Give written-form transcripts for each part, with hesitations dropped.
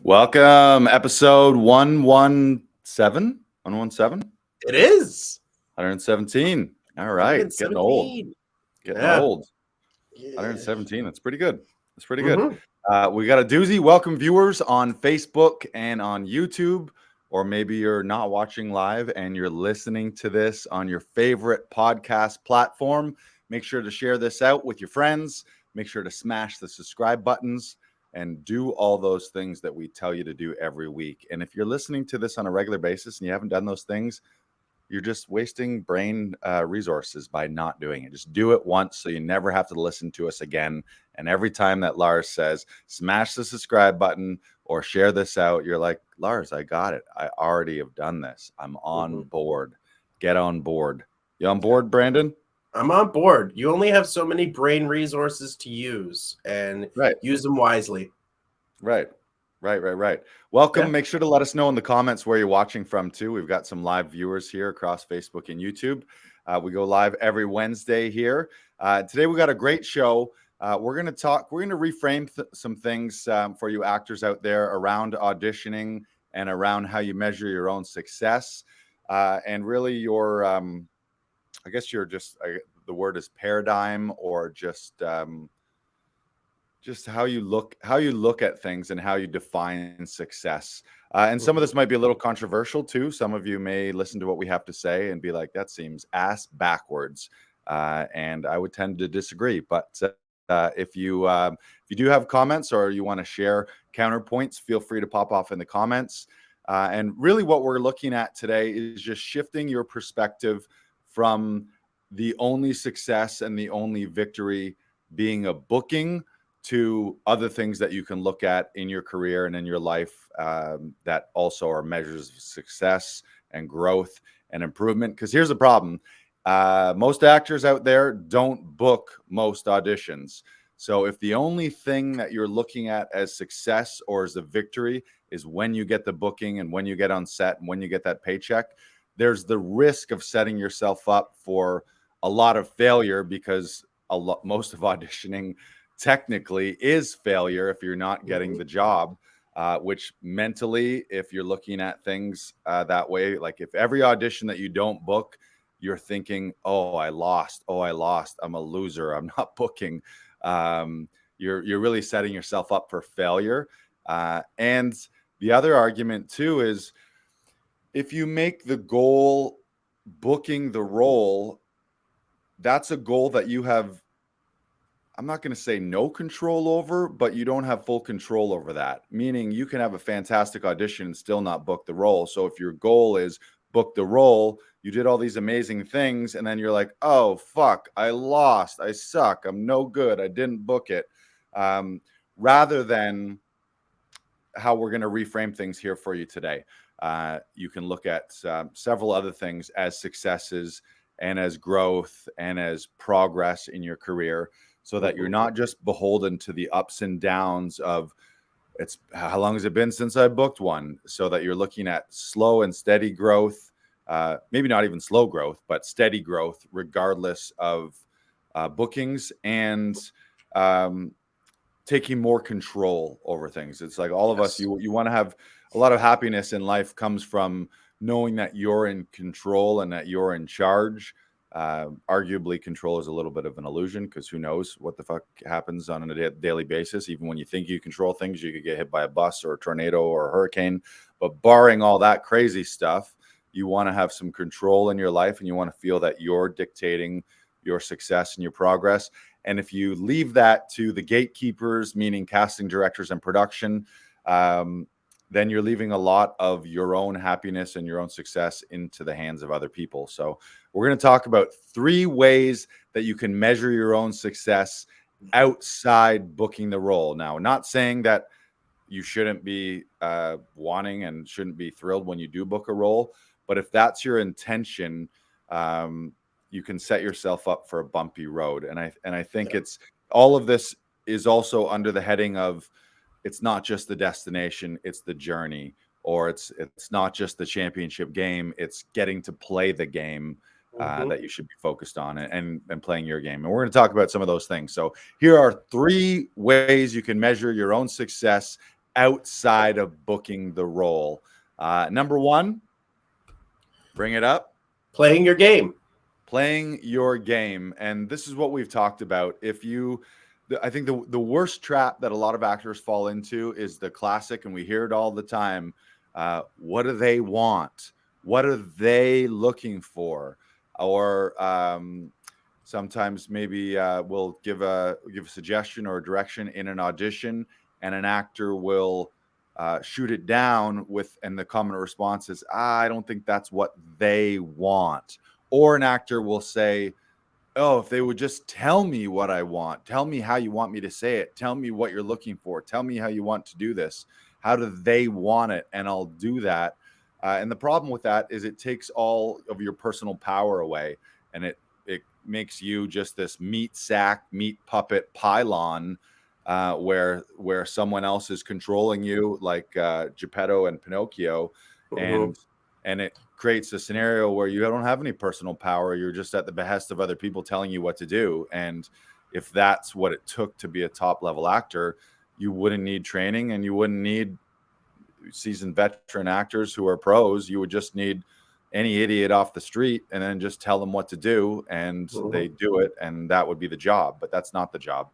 Welcome, episode 117. 117? It is 117. All right. Getting old. 117. Getting Yeah. old. Yeah. 117. That's pretty good. That's pretty good. Mhm. We got a doozy. Welcome, viewers on Facebook and on YouTube, or maybe you're not watching live and you're listening to this on your favorite podcast platform. Make sure to share this out with your friends. Make sure to smash the subscribe buttons and do all those things that we tell you to do every week. And if you're listening to this on a regular basis and you haven't done those things, you're just wasting brain resources by not doing it. Just do it once so you never have to listen to us again. And every time that Lars says, smash the subscribe button or share this out, you're like, Lars, I got it. I already have done this. I'm on board. Get on board. You on board, Brandon? I'm on board. You only have so many brain resources to use, and use them wisely. Right. Welcome. Yeah. Make sure to let us know in the comments where you're watching from too. We've got some live viewers here across Facebook and YouTube. We go live every Wednesday here. Today we got a great show. We're going to reframe some things for you actors out there around auditioning and around how you measure your own success. And really your, I guess you're just, the word is paradigm, or just how you look at things and how you define success. And some of this might be a little controversial too. Some of you may listen to what we have to say and be like, that seems ass backwards. And I would tend to disagree. But if you do have comments or you want to share counterpoints, feel free to pop off in the comments. And really what we're looking at today is just shifting your perspective from the only success and the only victory being a booking to other things that you can look at in your career and in your life that also are measures of success and growth and improvement. Because here's the problem. Most actors out there don't book most auditions. So if the only thing that you're looking at as success or as a victory is when you get the booking and when you get on set and when you get that paycheck, there's the risk of setting yourself up for a lot of failure, because most of auditioning technically is failure if you're not getting the job, which mentally, if you're looking at things that way, like if every audition that you don't book, you're thinking, oh, I lost, I'm a loser, I'm not booking. You're really setting yourself up for failure. And the other argument too is, if you make the goal booking the role, that's a goal that you have, I'm not going to say no control over, but you don't have full control over that. Meaning you can have a fantastic audition and still not book the role. So if your goal is book the role, you did all these amazing things, and then you're like, oh, fuck, I lost. I suck. I'm no good. I didn't book it. Rather than how we're going to reframe things here for you today. You can look at several other things as successes and as growth and as progress in your career, so that you're not just beholden to the ups and downs of, it's how long has it been since I booked one, so that you're looking at slow and steady growth, maybe not even slow growth, but steady growth regardless of bookings, and taking more control over things. It's like all of us, you want to have a lot of happiness in life comes from knowing that you're in control and that you're in charge. Arguably, control is a little bit of an illusion, because who knows what the fuck happens on a daily basis. Even when you think you control things, you could get hit by a bus or a tornado or a hurricane. But barring all that crazy stuff, you want to have some control in your life, and you want to feel that you're dictating your success and your progress. And if you leave that to the gatekeepers, meaning casting directors and production, then you're leaving a lot of your own happiness and your own success into the hands of other people. So we're going to talk about 3 ways that you can measure your own success outside booking the role. Now, not saying that you shouldn't be wanting and shouldn't be thrilled when you do book a role, but if that's your intention, you can set yourself up for a bumpy road. And I think it's all of this is also under the heading of, it's not just the destination, it's the journey, or it's not just the championship game, it's getting to play the game that you should be focused on, and playing your game. And we're going to talk about some of those things. So here are 3 ways you can measure your own success outside of booking the role? Number one, bring it up. Playing your game. Playing your game. And this is what we've talked about. I think the worst trap that a lot of actors fall into is the classic, and we hear it all the time. What do they want? What are they looking for? Or sometimes maybe we'll give a suggestion or a direction in an audition, and an actor will shoot it down and the common response is, I don't think that's what they want. Or an actor will say, oh, if they would just tell me what I want, tell me how you want me to say it, tell me what you're looking for, tell me how you want to do this, how do they want it, and I'll do that. And the problem with that is it takes all of your personal power away, and it makes you just this meat sack, meat puppet pylon, where someone else is controlling you, like Geppetto and Pinocchio, and it creates a scenario where you don't have any personal power. You're just at the behest of other people telling you what to do. And if that's what it took to be a top level actor, you wouldn't need training, and you wouldn't need seasoned veteran actors who are pros. You would just need any idiot off the street and then just tell them what to do, and they do it, and that would be the job. But that's not the job.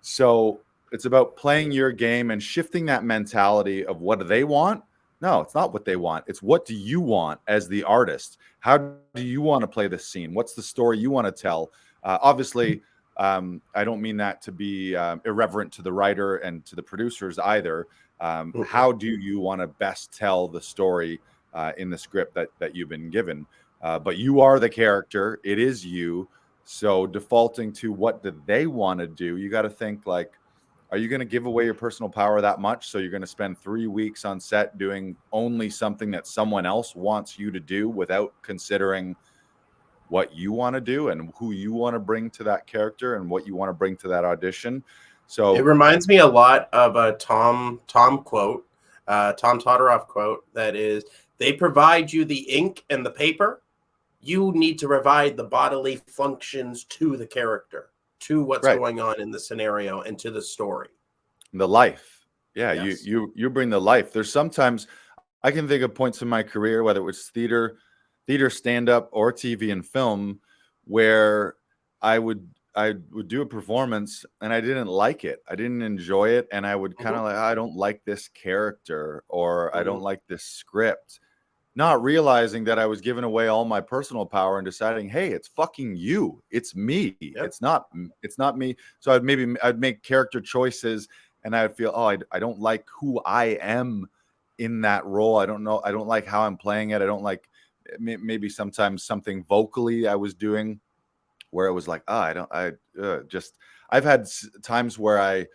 So it's about playing your game and shifting that mentality of what do they want. No, it's not what they want. It's what do you want as the artist? How do you want to play this scene? What's the story you want to tell? Obviously, I don't mean that to be irreverent to the writer and to the producers either. How do you want to best tell the story in the script that you've been given? But you are the character. It is you. So defaulting to what do they want to do, you got to think like, are you going to give away your personal power that much? So you're going to spend 3 weeks on set doing only something that someone else wants you to do without considering what you want to do and who you want to bring to that character and what you want to bring to that audition. So it reminds me a lot of a Tom quote, Tom Todoroff quote, that is, they provide you the ink and the paper. You need to provide the bodily functions to the character, to what's going on in the scenario and to the story. The life. Yeah, yes. You bring the life. There's sometimes I can think of points in my career, whether it was theater, stand-up, or TV and film, where I would do a performance and I didn't like it. I didn't enjoy it. And I would kind of like, I don't like this character, or I don't like this script. Not realizing that I was giving away all my personal power and deciding, hey, it's fucking you. It's me. Yep. It's not me. So I'd make character choices, and I would feel, oh, I don't like who I am in that role. I don't know. I don't like how I'm playing it. I don't like maybe sometimes something vocally I was doing where it was like, I've had times where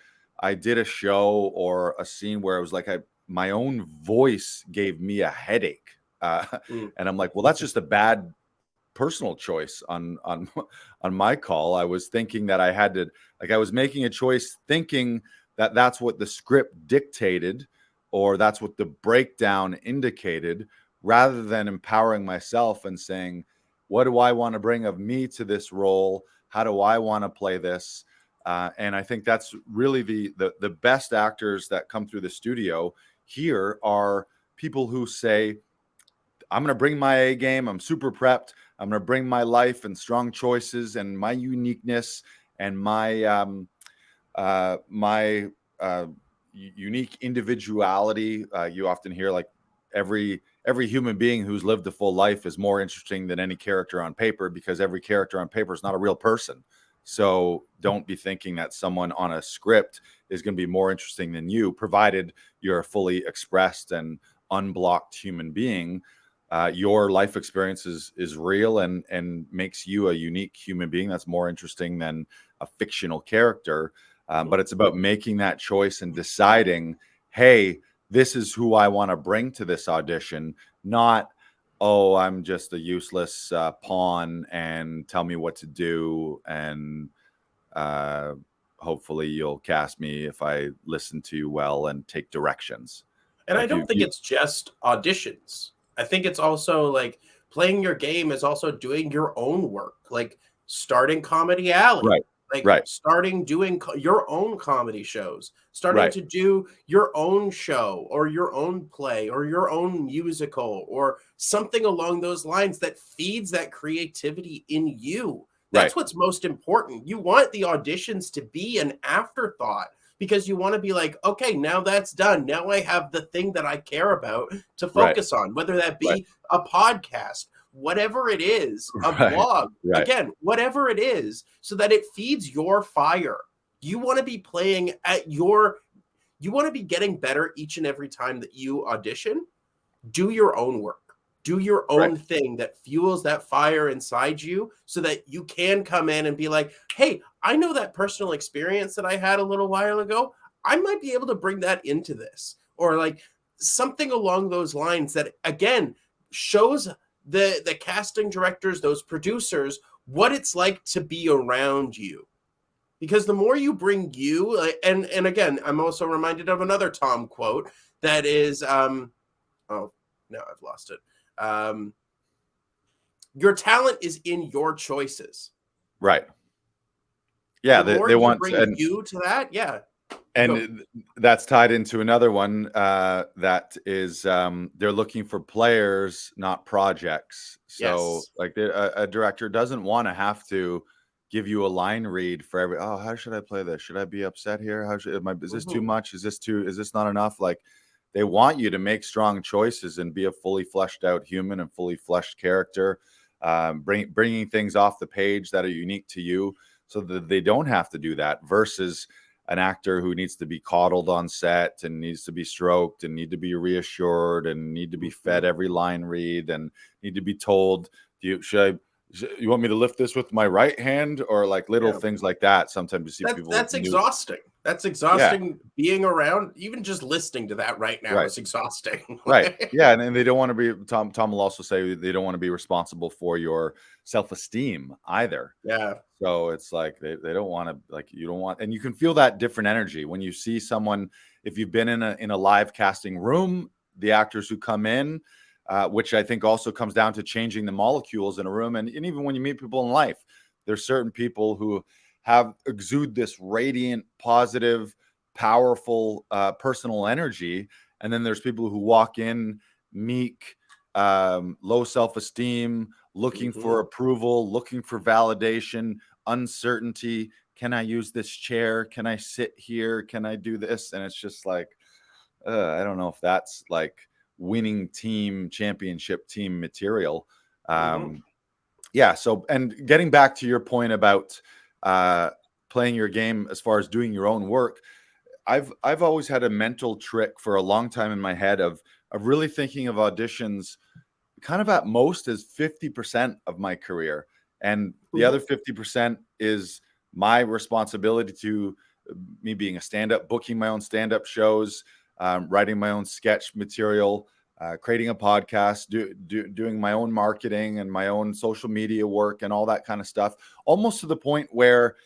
I did a show or a scene where it was like my own voice gave me a headache. And I'm like, well, that's just a bad personal choice on my call. I was thinking that I had to, like, I was making a choice thinking that that's what the script dictated, or that's what the breakdown indicated, rather than empowering myself and saying, what do I want to bring of me to this role? How do I want to play this? And I think that's really the best actors that come through the studio here are people who say, I'm going to bring my A game. I'm super prepped. I'm going to bring my life and strong choices and my uniqueness and my unique individuality. You often hear like every human being who's lived a full life is more interesting than any character on paper, because every character on paper is not a real person. So don't be thinking that someone on a script is going to be more interesting than you, provided you're a fully expressed and unblocked human being. Your life experience is real and makes you a unique human being that's more interesting than a fictional character. But it's about making that choice and deciding, hey, this is who I want to bring to this audition, not, oh, I'm just a useless pawn and tell me what to do. And hopefully you'll cast me if I listen to you well and take directions. And I don't think it's just auditions. I think it's also like playing your game is also doing your own work, like starting Comedy Alley. Right. like Right. starting doing your own comedy shows, starting Right. to do your own show or your own play or your own musical or something along those lines that feeds that creativity in you. Right. That's what's most important. You want the auditions to be an afterthought because you want to be like, okay, now that's done. Now I have the thing that I care about to Right. focus on, whether that Right. be a podcast, whatever it is, a Right. blog, Right. again, whatever it is, so that it feeds your fire. You want to be playing at you want to be getting better each and every time that you audition. Do your own work. Do your Right. own thing that fuels that fire inside you so that you can come in and be like, hey, I know that personal experience that I had a little while ago. I might be able to bring that into this. Or like something along those lines that again shows the casting directors, those producers, what it's like to be around you. Because the more you bring you, and again, I'm also reminded of another Tom quote that is, oh, no, I've lost it. Your talent is in your choices. Right. Yeah, The more they you want bring and you to that, yeah. You go. and that's tied into another one that is they're looking for players, not projects. So Yes. like a director doesn't want to have to give you a line read for every, oh, how should I play this? Should I be upset here? How should is this too Mhm. much? Is this not enough? Like they want you to make strong choices and be a fully fleshed out human and fully fleshed character, bringing things off the page that are unique to you so that they don't have to do that versus an actor who needs to be coddled on set and needs to be stroked and need to be reassured and need to be fed Mhm. every line read and need to be told, you want me to lift this with my right hand, or like little Yeah. things like that. Sometimes you see people That's new. exhausting. That's Yeah. exhausting being around. Even just listening to that right now Right. is exhausting. Right. Yeah, and they don't want to be Tom will also say they don't want to be responsible for your self-esteem either. Yeah. So it's like they don't want to, like, you don't want, and you can feel that different energy when you see someone. If you've been in a live casting room, the actors who come in, which I think also comes down to changing the molecules in a room, and even when you meet people in life, there's certain people who have exude this radiant, positive, powerful, personal energy, and then there's people who walk in meek, low self-esteem, looking for Mhm. approval, looking for validation, uncertainty. Can I use this chair? Can I sit here? Can I do this? And it's just like, I don't know if that's like winning team championship team material. Mhm. Yeah. So, and getting back to your point about uh, playing your game as far as doing your own work, I've always had a mental trick for a long time in my head of really thinking of auditions kind of at most as 50% of my career. And the Mhm. other 50% is my responsibility to me being a stand-up, booking my own stand-up shows, writing my own sketch material, creating a podcast, doing my own marketing and my own social media work and all that kind of stuff, almost to the point where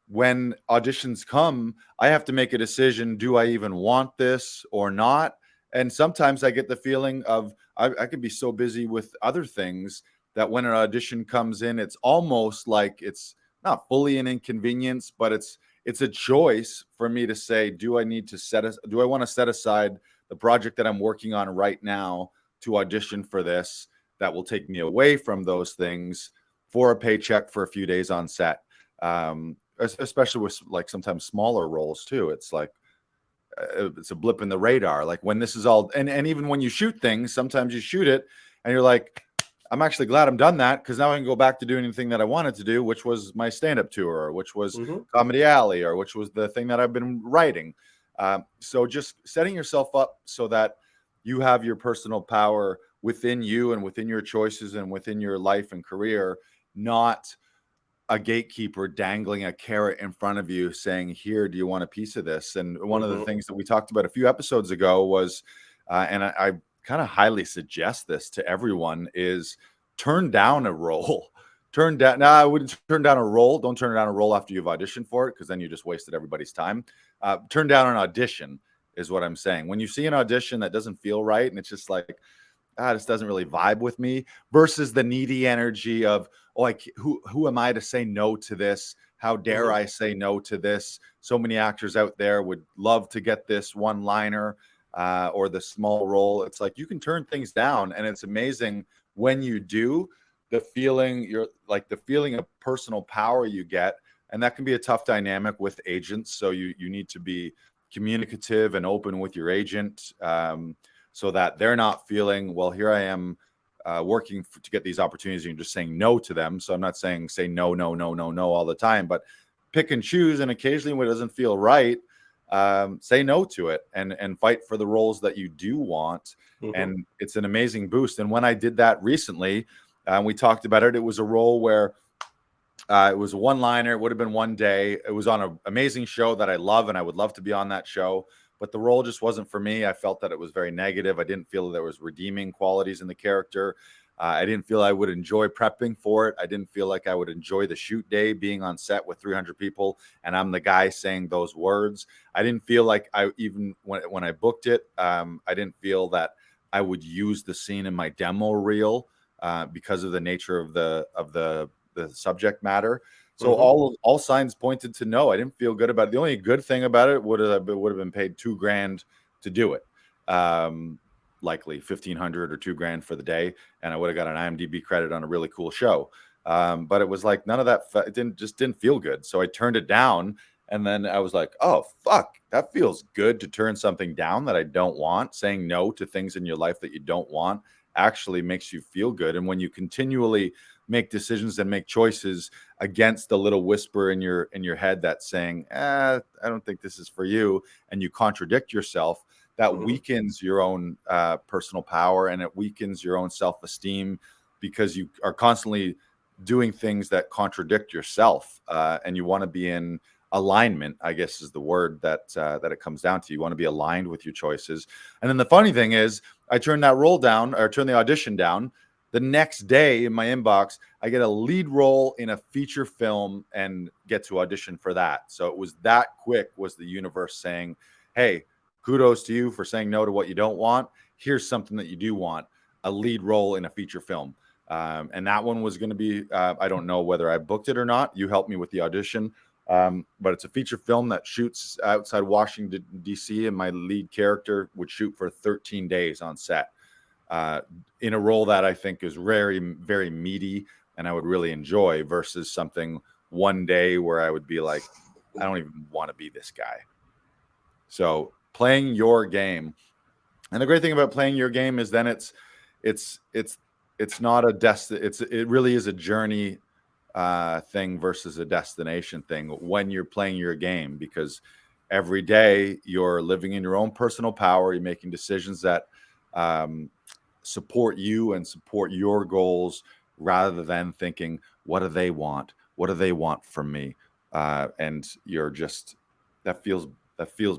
when auditions come, I have to make a decision. Do I even want this or not? And sometimes I get the feeling of I could be so busy with other things that when an audition comes in, it's almost like it's not fully an inconvenience, but it's a choice for me to say, do I want to set aside the project that I'm working on right now to audition for this that will take me away from those things for a paycheck for a few days on set? Especially with like sometimes smaller roles too. It's like it's a blip in the radar. Like when this is all, and even when you shoot things, sometimes you shoot it and you're like, I'm actually glad I'm done that because now I can go back to doing anything that I wanted to do, which was my stand-up tour, or which was Mhm. Comedy Alley, or which was the thing that I've been writing. So just setting yourself up so that you have your personal power within you and within your choices and within your life and career, not a gatekeeper dangling a carrot in front of you saying, here, do you want a piece of this? And one of the Mhm. things that we talked about a few episodes ago was, and I kind of highly suggest this to everyone, is turn down a role. Turn down, no, I wouldn't turn down a role. Don't turn down a role after you've auditioned for it, because then you just wasted everybody's time. Turn down an audition is what I'm saying. When you see an audition that doesn't feel right and it's just like, this doesn't really vibe with me, versus the needy energy of, oh, who am I to say no to this? How dare I say no to this? So many actors out there would love to get this one liner or the small role. It's like you can turn things down, and it's amazing when you do. The feeling the feeling of personal power you get, and that can be a tough dynamic with agents. So you need to be communicative and open with your agent, so that they're not feeling, well, here I am working to get these opportunities, and you're just saying no to them. So I'm not saying say no, no, no, no, no all the time, but pick and choose. And occasionally when it doesn't feel right, say no to it and fight for the roles that you do want. And it's an amazing boost. And when I did that recently, we talked about it, it was a role where it was a one-liner. It would have been one day. It was on an amazing show that I love, and I would love to be on that show. But the role just wasn't for me. I felt that it was very negative. I didn't feel there was redeeming qualities in the character. I didn't feel I would enjoy prepping for it. I didn't feel like I would enjoy the shoot day, being on set with 300 people, and I'm the guy saying those words. I didn't feel like even when I booked it, I didn't feel that I would use the scene in my demo reel because of the nature of the subject matter. So all signs pointed to no. I didn't feel good about it. The only good thing about it would have been paid $2,000 to do it. Likely 1,500 or $2,000 for the day, and I would have got an IMDb credit on a really cool show. But it was like none of that. It didn't feel good. So I turned it down, and then I was like, oh fuck, that feels good to turn something down that I don't want. Saying no to things in your life that you don't want actually makes you feel good. And when you continually make decisions and make choices against the little whisper in your head that's saying, I don't think this is for you, and you contradict yourself, that weakens your own personal power, and it weakens your own self-esteem, because you are constantly doing things that contradict yourself, and you want to be in alignment, I guess is the word that it comes down to. You want to be aligned with your choices. And then the funny thing is, I turned that role down, or turned the audition down. The next day in my inbox, I get a lead role in a feature film and get to audition for that. So it was that quick, was the universe saying, hey, kudos to you for saying no to what you don't want. Here's something that you do want, a lead role in a feature film. And that one was going to be, I don't know whether I booked it or not. You helped me with the audition. But it's a feature film that shoots outside Washington, D.C., and my lead character would shoot for 13 days on set in a role that I think is very, very meaty and I would really enjoy, versus something one day where I would be like, I don't even want to be this guy. So playing your game. And the great thing about playing your game is then it's not a it really is a journey thing versus a destination thing when you're playing your game, because every day you're living in your own personal power. You're making decisions that support you and support your goals, rather than thinking, what do they want? What do they want from me? And you're just, that feels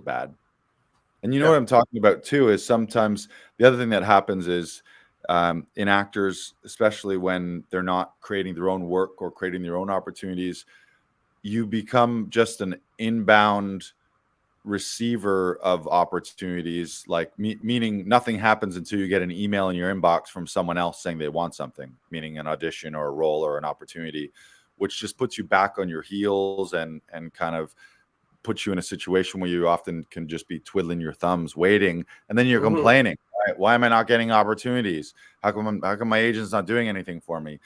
bad. And you know what I'm talking about too, is sometimes the other thing that happens is in actors, especially when they're not creating their own work or creating their own opportunities, you become just an inbound receiver of opportunities, like meaning nothing happens until you get an email in your inbox from someone else saying they want something, meaning an audition or a role or an opportunity, which just puts you back on your heels and kind of puts you in a situation where you often can just be twiddling your thumbs waiting, and then you're complaining, right? Why am I not getting opportunities? How come my agent's not doing anything for me?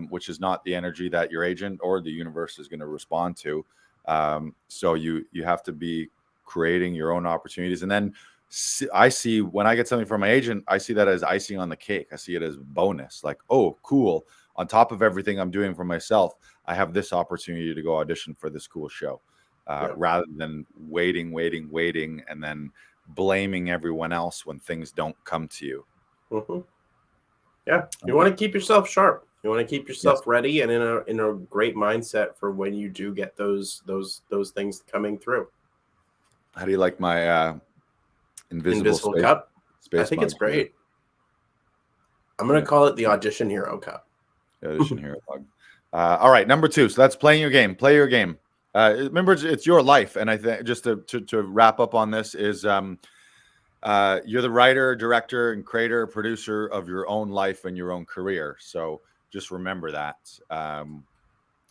Which is not the energy that your agent or the universe is going to respond to. So you have to be creating your own opportunities. And then I see, when I get something from my agent, I see that as icing on the cake. I see it as bonus, like, oh, cool. On top of everything I'm doing for myself, I have this opportunity to go audition for this cool show. Rather than waiting, and then blaming everyone else when things don't come to you. Yeah, you want to keep yourself sharp. You want to keep yourself ready and in a great mindset for when you do get those things coming through. How do you like my invisible cup? Space I think mug it's great. I'm gonna call it the Audition Hero Cup. Audition Hero mug. All right, number 2. So that's playing your game. Play your game. Remember, it's your life, and I think just to wrap up on this is you're the writer, director, and creator, producer of your own life and your own career. So just remember that.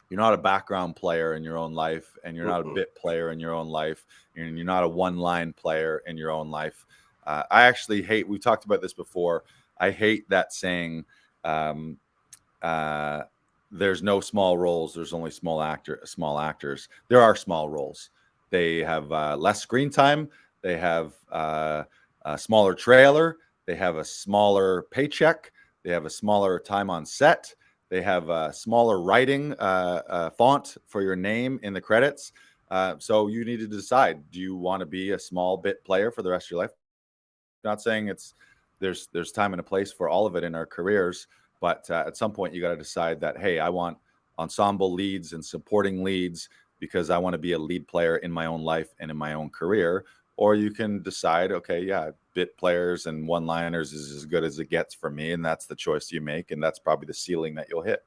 You're not a background player in your own life, and you're not a Mm-mm. bit player in your own life, and you're not a one-line player in your own life. I actually hate, we talked about this before. I hate that saying, um, uh, there's no small roles. There's only small actors. There are small roles. They have less screen time. They have a smaller trailer. They have a smaller paycheck. They have a smaller time on set. They have a smaller writing font for your name in the credits. So you need to decide: do you want to be a small bit player for the rest of your life? Not saying it's there's time and a place for all of it in our careers, but at some point you got to decide that, hey, I want ensemble leads and supporting leads because I want to be a lead player in my own life and in my own career. Or you can decide, okay, yeah, bit players and one liners is as good as it gets for me, and that's the choice you make, and that's probably the ceiling that you'll hit.